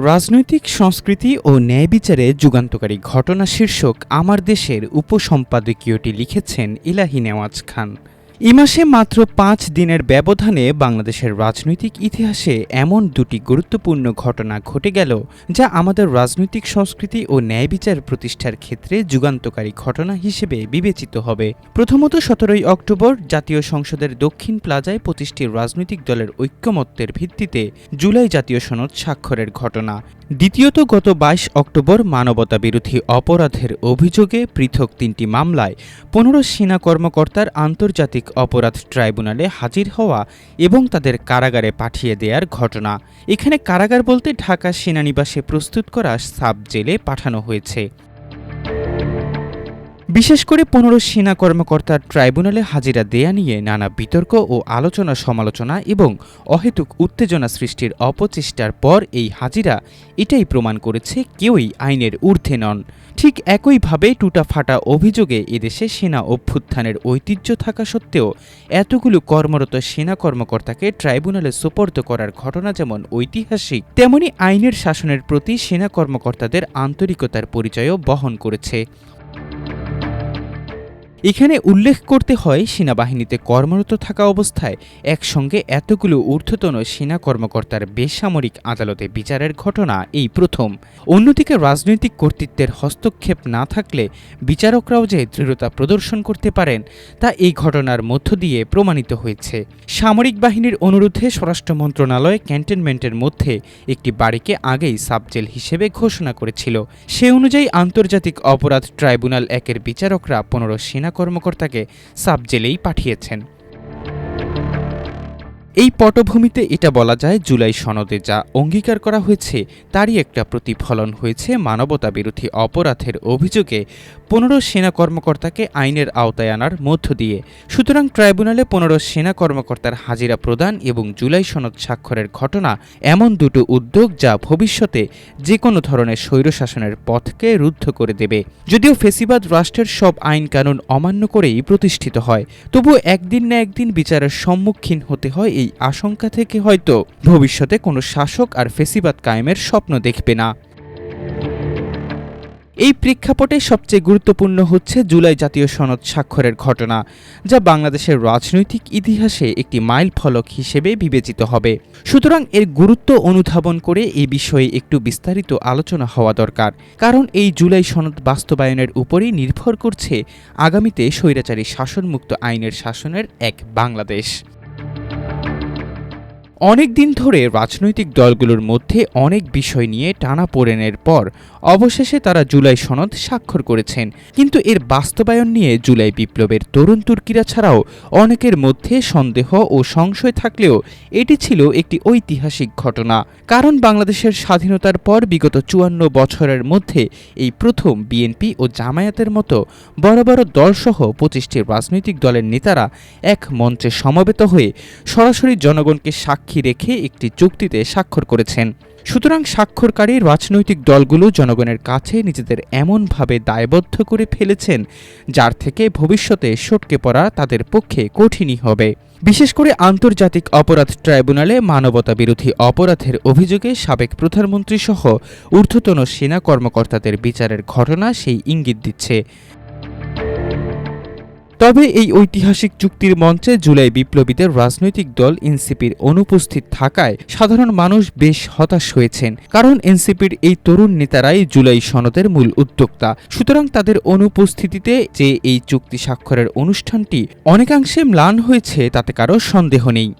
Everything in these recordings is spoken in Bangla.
রাজনৈতিক সংস্কৃতি ও ন্যায় বিচারে যুগান্তকারী ঘটনা শীর্ষক আমার দেশের উপসম্পাদকীয়টি লিখেছেন ইলাহি নেওয়াজ খান। এই মাসে মাত্র ৫ দিনের ব্যবধানে বাংলাদেশের রাজনৈতিক ইতিহাসে এমন দুটি গুরুত্বপূর্ণ ঘটনা ঘটে গেল যা আমাদের রাজনৈতিক সংস্কৃতি ও ন্যায় বিচার প্রতিষ্ঠার ক্ষেত্রে যুগান্তকারী ঘটনা হিসেবে বিবেচিত হবে। প্রথমত ১৭ই অক্টোবর জাতীয় সংসদের দক্ষিণ প্লাজায় ২৫টি রাজনৈতিক দলের ঐক্যমত্যের ভিত্তিতে জুলাই জাতীয় সনদ স্বাক্ষরের ঘটনা। দ্বিতীয়ত গত ২২ অক্টোবর মানবতাবিরোধী অপরাধের অভিযোগে পৃথক ৩টি মামলায় ১৫ সেনা কর্মকর্তার আন্তর্জাতিক অপরাধ ট্রাইব্যুনালে হাজির হওয়া এবং তাদের কারাগারে পাঠিয়ে দেওয়ার ঘটনা। এখানে কারাগার বলতে ঢাকা সেনানিবাসে প্রস্তুত করা সাব জেলে পাঠানো হয়েছে। বিশেষ করে ১৫ সেনা কর্মকর্তার ট্রাইব্যুনালে হাজিরা দেয়া নিয়ে নানা বিতর্ক ও আলোচনা সমালোচনা এবং অহেতুক উত্তেজনা সৃষ্টির অপচেষ্টার পর এই হাজিরা এটাই প্রমাণ করেছে কেউই আইনের ঊর্ধ্বে নন। ঠিক একইভাবে টুটাফাটা অভিযোগে এদেশে সেনা অভ্যুত্থানের ঐতিহ্য থাকা সত্ত্বেও এতগুলো কর্মরত সেনা কর্মকর্তাকে ট্রাইব্যুনালে সোপর্দ করার ঘটনা যেমন ঐতিহাসিক, তেমনি আইনের শাসনের প্রতি সেনা কর্মকর্তাদের আন্তরিকতার পরিচয়ও বহন করেছে। এখানে উল্লেখ করতে হয় সেনাবাহিনীতে কর্মরত থাকা অবস্থায় একসঙ্গে এতগুলো ঊর্ধ্বতন সেনা কর্মকর্তার বেসামরিক আদালতে বিচারের ঘটনা এই প্রথম। অন্যদিকে রাজনৈতিক কর্তৃত্বের হস্তক্ষেপ না থাকলে বিচারকরাও যে দৃঢ়তা প্রদর্শন করতে পারেন তা এই ঘটনার মধ্য দিয়ে প্রমাণিত হয়েছে। সামরিক বাহিনীর অনুরোধে স্বরাষ্ট্র মন্ত্রণালয় ক্যান্টনমেন্টের মধ্যে একটি বাড়িকে আগেই সাবজেল হিসেবে ঘোষণা করেছিল। সে অনুযায়ী আন্তর্জাতিক অপরাধ ট্রাইব্যুনাল ১-এর বিচারকরা ১৫ সেনা কর্মকর্তাকে সাবজেলেই পাঠিয়েছেন। এই পটভূমিতে এটা বলা যায় জুলাই সনদে যা অঙ্গীকার করা হয়েছে তারই একটা প্রতিফলন হয়েছে মানবতাবিরোধী অপরাধের অভিযোগে ১৫ সেনা কর্মকর্তাকে আইনের আওতায় আনার মধ্য দিয়ে। সুতরাং ট্রাইব্যুনালে ১৫ সেনা কর্মকর্তার হাজিরা প্রদান এবং জুলাই সনদ স্বাক্ষরের ঘটনা এমন দুটো উদ্যোগ যা ভবিষ্যতে যে কোনো ধরনের স্বৈরশাসনের পথকে রুদ্ধ করে দেবে। যদিও ফেসিবাদ রাষ্ট্রের সব আইন কানুন অমান্য করেই প্রতিষ্ঠিত হয়, তবুও একদিন না একদিন বিচারের সম্মুখীন হতে হয় এই আশঙ্কা থেকে হয়তো ভবিষ্যতে কোনো শাসক আর ফেসিবাদ কায়েমের স্বপ্ন দেখবে না। এই প্রেক্ষাপটে সবচেয়ে গুরুত্বপূর্ণ হচ্ছে জুলাই জাতীয় সনদ স্বাক্ষরের ঘটনা, যা বাংলাদেশের রাজনৈতিক ইতিহাসে একটি মাইল ফলক হিসেবে বিবেচিত হবে। সুতরাং এর গুরুত্ব অনুধাবন করে এই বিষয়ে একটু বিস্তারিত আলোচনা হওয়া দরকার, কারণ এই জুলাই সনদ বাস্তবায়নের উপরই নির্ভর করছে আগামীতে স্বৈরাচারী শাসনমুক্ত আইনের শাসনের এক বাংলাদেশ। অনেক দিন ধরে রাজনৈতিক দলগুলোর মধ্যে অনেক বিষয় নিয়ে টানাপোড়েনের পর অবশেষে তারা জুলাই সনদ স্বাক্ষর করেছেন, কিন্তু এর বাস্তবায়ন নিয়ে জুলাই বিপ্লবের তরুণ তুর্কিরা ছাড়াও অনেকের মধ্যে সন্দেহ ও সংশয় থাকলেও এটি ছিল একটি ঐতিহাসিক ঘটনা। কারণ বাংলাদেশের স্বাধীনতার পর বিগত ৫৪ বছরের মধ্যে এই প্রথম বিএনপি ও জামায়াতের মতো বড় বড় দলসহ ২৫টি রাজনৈতিক দলের নেতারা এক মঞ্চে সমবেত হয়ে সরাসরি জনগণকে সাক্ষী রেখে একটি চুক্তিতে স্বাক্ষর করেছেন। সুতরাং স্বাক্ষরকারী রাজনৈতিক দলগুলো জনগণের কাছে নিজেদের এমনভাবে দায়বদ্ধ করে ফেলেছেন যার থেকে ভবিষ্যতে সটকে পড়া তাদের পক্ষে কঠিনই হবে। বিশেষ করে আন্তর্জাতিক অপরাধ ট্রাইব্যুনালে মানবতাবিরোধী অপরাধের অভিযোগে সাবেক প্রধানমন্ত্রী সহ ঊর্ধ্বতন সেনা কর্মকর্তাদের বিচারের ঘটনা সেই ইঙ্গিত দিচ্ছে। তবে এই ঐতিহাসিক চুক্তির মঞ্চে জুলাই বিপ্লবীদের রাজনৈতিক দল এনসিপির অনুপস্থিত থাকায় সাধারণ মানুষ বেশ হতাশ হয়েছেন, কারণ এনসিপির এই তরুণ নেতারাই জুলাই সনদের মূল উদ্যোক্তা। সুতরাং তাদের অনুপস্থিতিতে যে এই চুক্তি স্বাক্ষরের অনুষ্ঠানটি অনেকাংশে ম্লান হয়েছে তাতে কারো সন্দেহ নেই।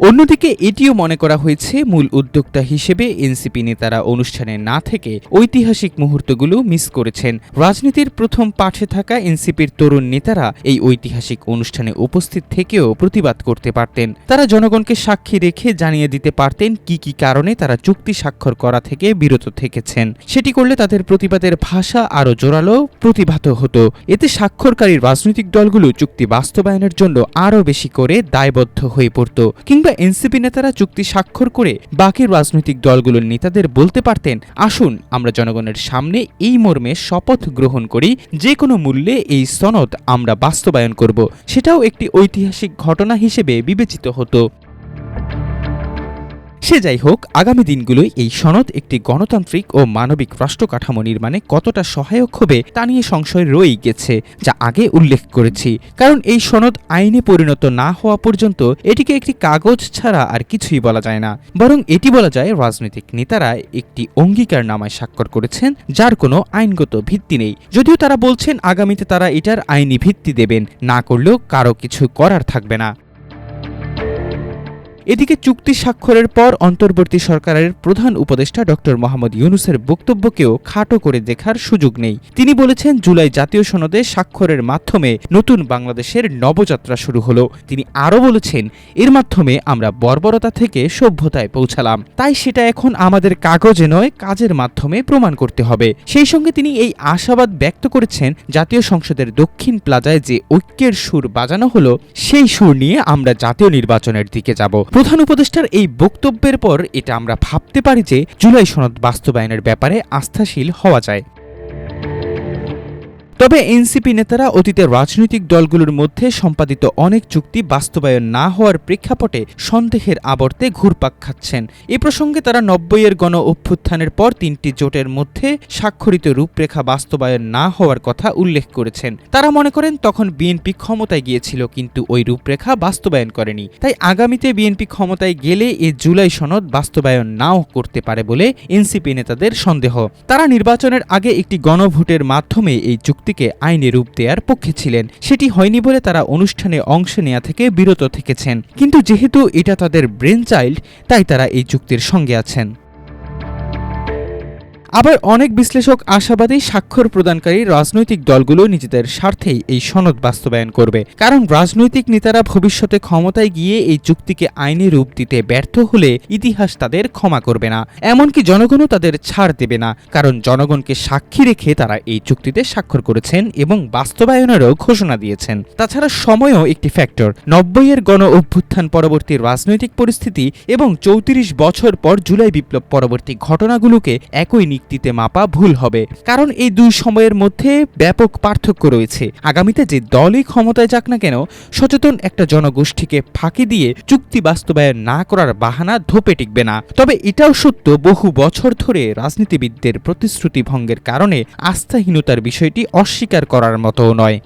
অন্যদিকে এটিও মনে করা হয়েছে মূল উদ্যোক্তা হিসেবে এনসিপি নেতারা অনুষ্ঠানে না থেকে ঐতিহাসিক মুহূর্তগুলো মিস করেছেন। রাজনীতির প্রথম পাঠে থাকা এনসিপির তরুণ নেতারা এই ঐতিহাসিক অনুষ্ঠানে উপস্থিত থেকেও প্রতিবাদ করতে পারতেন। তারা জনগণকে সাক্ষী রেখে জানিয়ে দিতে পারতেন কি কি কারণে তারা চুক্তি স্বাক্ষর করা থেকে বিরত থেকেছেন। সেটি করলে তাদের প্রতিবাদের ভাষা আরও জোরালো প্রতিভাত হতো। এতে স্বাক্ষরকারী রাজনৈতিক দলগুলো চুক্তি বাস্তবায়নের জন্য আরও বেশি করে দায়বদ্ধ হয়ে পড়ত। এনসিপি নেতারা চুক্তি স্বাক্ষর করে বাকি রাজনৈতিক দলগুলোর নেতাদের বলতে পারতেন, আসুন আমরা জনগণের সামনে এই মর্মে শপথ গ্রহণ করি যে কোনো মূল্যে এই সনদ আমরা বাস্তবায়ন করব। সেটাও একটি ঐতিহাসিক ঘটনা হিসেবে বিবেচিত হতো। সে যাই হোক, আগামী দিনগুলোই এই সনদ একটি গণতান্ত্রিক ও মানবিক রাষ্ট্র কাঠামো নির্মাণে কতটা সহায়ক হবে তা নিয়ে সংশয় রয়েই গেছে, যা আগে উল্লেখ করেছি। কারণ এই সনদ আইনে পরিণত না হওয়া পর্যন্ত এটিকে একটি কাগজ ছাড়া আর কিছুই বলা যায় না, বরং এটি বলা যায় রাজনৈতিক নেতারা একটি অঙ্গীকারনামায় স্বাক্ষর করেছেন যার কোনো আইনগত ভিত্তি নেই। যদিও তারা বলছেন আগামীতে তারা এটার আইনি ভিত্তি দেবেন, না করলেও কারো কিছু করার থাকবে না। এদিকে চুক্তি স্বাক্ষরের পর অন্তর্বর্তী সরকারের প্রধান উপদেষ্টা ডক্টর মোহাম্মদ ইউনূসের বক্তব্যকেও খাটো করে দেখার সুযোগ নেই। তিনি বলেছেন, জুলাই জাতীয় সনদে স্বাক্ষরের মাধ্যমে নতুন বাংলাদেশের নবযাত্রা শুরু হলো। তিনি আরও বলেছেন, এর মাধ্যমে আমরা বর্বরতা থেকে সভ্যতায় পৌঁছালাম, তাই সেটা এখন আমাদের কাগজে নয় কাজের মাধ্যমে প্রমাণ করতে হবে। সেই সঙ্গে তিনি এই আশাবাদ ব্যক্ত করেছেন, জাতীয় সংসদের দক্ষিণ প্লাজায় যে ঐক্যের সুর বাজানো হলো সেই সুর নিয়ে আমরা জাতীয় নির্বাচনের দিকে যাব। প্রধান উপদেষ্টার এই বক্তব্যের পর এটা আমরা ভাবতে পারি যে জুলাই সনদ বাস্তবায়নের ব্যাপারে আস্থাশীল হওয়া যায়। তবে এনসিপি নেতারা অতীতে রাজনৈতিক দলগুলোর মধ্যে সম্পাদিত অনেক চুক্তি বাস্তবায়ন না হওয়ার প্রেক্ষাপটে সন্দেহের আবর্তে ঘুরপাক খাচ্ছেন। এ প্রসঙ্গে তারা ৯০-এর গণ অভ্যুত্থানের পর ৩টি জোটের মধ্যে স্বাক্ষরিত রূপরেখা বাস্তবায়ন না হওয়ার কথা উল্লেখ করেছেন। তারা মনে করেন তখন বিএনপি ক্ষমতায় গিয়েছিল, কিন্তু ওই রূপরেখা বাস্তবায়ন করেনি। তাই আগামীতে বিএনপি ক্ষমতায় গেলে এ জুলাই সনদ বাস্তবায়ন নাও করতে পারে বলে এনসিপি নেতাদের সন্দেহ। তারা নির্বাচনের আগে একটি গণভোটের মাধ্যমে এই চুক্তি আইনে রূপ দেওয়ার পক্ষে ছিলেন। সেটি হয়নি বলে তারা অনুষ্ঠানে অংশ নেওয়া থেকে বিরত থেকেছেন। কিন্তু যেহেতু এটা তাদের ব্রেন চাইল্ড, তাই তারা এই চুক্তির সঙ্গে আছেন। আবার অনেক বিশ্লেষক আশাবাদী স্বাক্ষর প্রদানকারী রাজনৈতিক দলগুলো নিজেদের স্বার্থেই এই সনদ বাস্তবায়ন করবে। কারণ রাজনৈতিক নেতারা ভবিষ্যতে ক্ষমতায় গিয়ে এই চুক্তিকে আইনে রূপ দিতে ব্যর্থ হলে ইতিহাস তাদের ক্ষমা করবে না, এমনকি জনগণও তাদের ছাড় দেবে না। কারণ জনগণকে সাক্ষী রেখে তারা এই চুক্তিতে স্বাক্ষর করেছেন এবং বাস্তবায়নেরও ঘোষণা দিয়েছেন। তাছাড়া সময়ও একটি ফ্যাক্টর। ৯০-এর গণ অভ্যুত্থান পরবর্তী রাজনৈতিক পরিস্থিতি এবং ৩৪ বছর পর জুলাই বিপ্লব পরবর্তী ঘটনাগুলোকে একই দিতে মাপা ভুল হবে, কারণ এই দুই সময়ের মধ্যে ব্যাপক পার্থক্য রয়েছে। আগামীতে যে দলই ক্ষমতায় যাক না কেন, সচেতন একটা জনগোষ্ঠীকে ফাঁকি দিয়ে চুক্তি বাস্তবায়ন না করার বাহানা ধোপে টিকবে না। তবে এটাও সত্য, বহু বছর ধরে রাজনীতিবিদদের প্রতিশ্রুতি ভঙ্গের কারণে আস্থাহীনতার বিষয়টি অস্বীকার করার মতো নয়।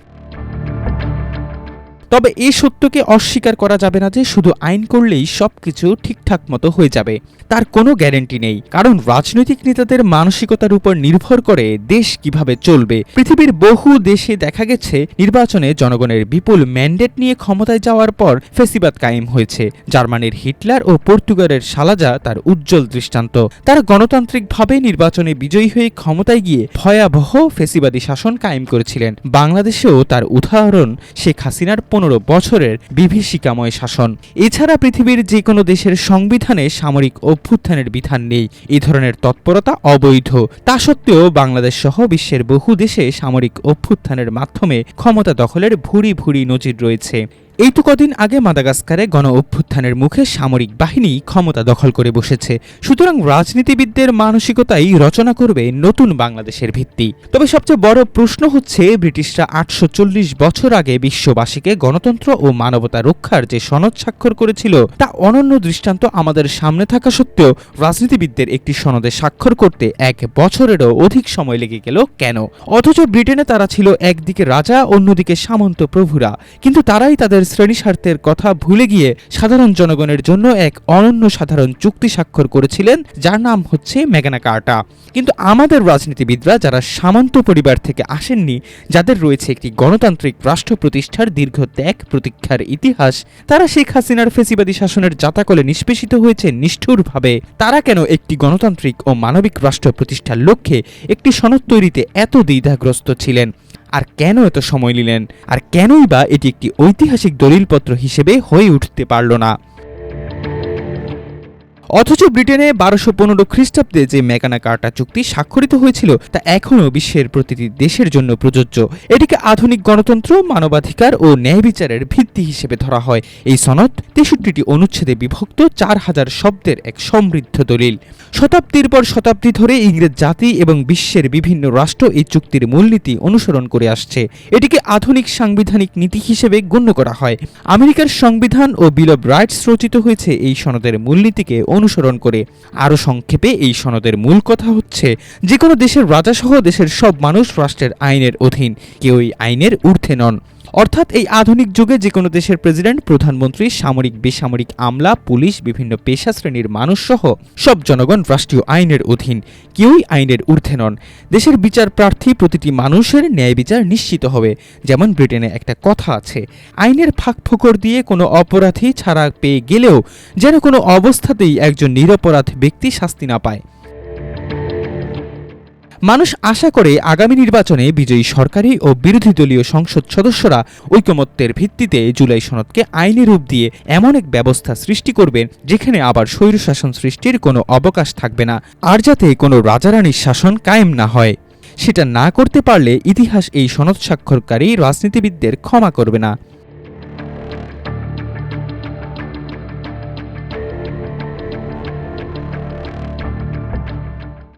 তবে এই সত্যকে অস্বীকার করা যাবে না যে শুধু আইন করলেই সবকিছু ঠিকঠাক মতো হয়ে যাবে, তার কোনো গ্যারান্টি নেই। কারণ রাজনৈতিক নেতাদের মানসিকতার উপর নির্ভর করে দেশ কিভাবে চলবে। পৃথিবীর বহু দেশে দেখা গেছে নির্বাচনে জনগণের বিপুল ম্যান্ডেট নিয়ে ক্ষমতায় যাওয়ার পর ফ্যাসিবাদ কায়েম হয়েছে। জার্মানির হিটলার ও পর্তুগালের সালাজা তার উজ্জ্বল দৃষ্টান্ত। তারা গণতান্ত্রিকভাবে নির্বাচনে বিজয়ী হয়ে ক্ষমতায় গিয়ে ভয়াবহ ফ্যাসিবাদী শাসন কায়েম করেছিলেন। বাংলাদেশেও তার উদাহরণ শেখ হাসিনার ১৫ বছরের বিভীষিকাময় শাসন। এছাড়া পৃথিবীর যে কোনো দেশের সংবিধানে সামরিক অভ্যুত্থানের বিধান নেই। এই ধরনের তৎপরতা অবৈধ। তা সত্ত্বেও বাংলাদেশ সহ বিশ্বের বহু দেশে সামরিক অভ্যুত্থানের মাধ্যমে ক্ষমতা দখলের ভুরি ভুরি নজির রয়েছে। এই তো কদিন আগে মাদাগাস্কারে গণ অভ্যুত্থানের মুখে সামরিক বাহিনী ক্ষমতা দখল করে বসেছে। সুতরাং রাজনীতিবিদদের মানসিকতাই রচনা করবে নতুন বাংলাদেশের ভিত্তি। তবে সবচেয়ে বড় প্রশ্ন হচ্ছে, ব্রিটিশরা ৮৪০ বছর আগে বিশ্ববাসীকে গণতন্ত্র ও মানবতা রক্ষার যে সনদ স্বাক্ষর করেছিল, তা অনন্য দৃষ্টান্ত আমাদের সামনে থাকা সত্ত্বেও রাজনীতিবিদদের একটি সনদে স্বাক্ষর করতে ১ বছরেরও অধিক সময় লেগে গেল কেন? অথচ ব্রিটেনে তারা ছিল একদিকে রাজা, অন্যদিকে সামন্ত প্রভুরা, কিন্তু তারাই তাদের শ্রেণী স্বার্থের কথা ভুলে গিয়ে সাধারণ জনগণের জন্য এক অনন্য সাধারণ চুক্তি স্বাক্ষর করেছিলেন, যার নাম হচ্ছে ম্যাগনা কার্টা। কিন্তু আমাদের রাজনীতিবিদরা যারা সামন্ত পরিবার থেকে আসেননি, যাদের রয়েছে একটি গণতান্ত্রিক রাষ্ট্র প্রতিষ্ঠার দীর্ঘ ত্যাগ প্রতীক্ষার ইতিহাস, তারা শেখ হাসিনার ফ্যাসিবাদী শাসনের জাতাকলে নিষ্পেষিত হয়েছে নিষ্ঠুরভাবে। তারা কেন একটি গণতান্ত্রিক ও মানবিক রাষ্ট্র প্রতিষ্ঠার লক্ষ্যে একটি সনদ তৈরিতে এত দ্বিধাগ্রস্ত ছিলেন? আর কেন এত সময় নিলেন? আর কেনই বা এটি একটি ঐতিহাসিক দলিলপত্র হিসেবে হয়ে উঠতে পারল না? অথচ ব্রিটেনে ১২১৫ খ্রিস্টাব্দে যে ম্যাগনা কার্টা চুক্তি স্বাক্ষরিত হয়েছিল, তা এখনও বিশ্বের প্রতিটি দেশের জন্য প্রযোজ্য। এটিকে আধুনিক গণতন্ত্র, মানবাধিকার ও ন্যায় বিচারের ভিত্তি হিসেবে ধরা হয়। এই সনদ ৬৩টি অনুচ্ছেদে বিভক্ত ৪,০০০ শব্দের এক সমৃদ্ধ দলিল। শতাব্দীর পর শতাব্দী ধরে ইংরেজ জাতি এবং বিশ্বের বিভিন্ন রাষ্ট্র এই চুক্তির মূলনীতি অনুসরণ করে আসছে। এটিকে আধুনিক সাংবিধানিক নীতি হিসেবে গণ্য করা হয়। আমেরিকার সংবিধান ও বিল অব রাইটস রচিত হয়েছে এই সনদের মূলনীতিকে অনুসরণ করে। আরও সংক্ষেপে এই সনদের মূল কথা হচ্ছে, যে কোনো দেশের রাজাসহ দেশের সব মানুষ রাষ্ট্রের আইনের অধীন, কেউই আইনের ঊর্ধ্বে নন। অর্থাৎ এই আধুনিক যুগে যে কোনো দেশের প্রেসিডেন্ট, প্রধানমন্ত্রী, সামরিক বেসামরিক আমলা, পুলিশ, বিভিন্ন পেশা শ্রেণীর মানুষ সহ সব জনগণ রাষ্ট্রীয় আইনের অধীন, কেউই আইনের ঊর্ধ্বে নন। দেশের বিচার প্রার্থী প্রতিটি মানুষের ন্যায় বিচার নিশ্চিত হবে। যেমন ব্রিটেনে একটা কথা আছে, আইনের ফাঁকফোকর দিয়ে কোনো অপরাধী ছাড়া পেয়ে গেলেও যেন কোনো অবস্থাতেই একজন নিরপরাধ ব্যক্তি শাস্তি না পায়। মানুষ আশা করে আগামী নির্বাচনে বিজয়ী সরকারি ও বিরোধী দলীয় সংসদ সদস্যরা ঐকমত্যের ভিত্তিতে জুলাই সনদকে আইনি রূপ দিয়ে এমন এক ব্যবস্থা সৃষ্টি করবেন, যেখানে আবার স্বৈরশাসন সৃষ্টির কোনো অবকাশ থাকবে না, আর যাতে কোনো রাজারানীর শাসন কায়েম না হয়। সেটা না করতে পারলে ইতিহাস এই সনদ স্বাক্ষরকারী রাজনীতিবিদদের ক্ষমা করবে না।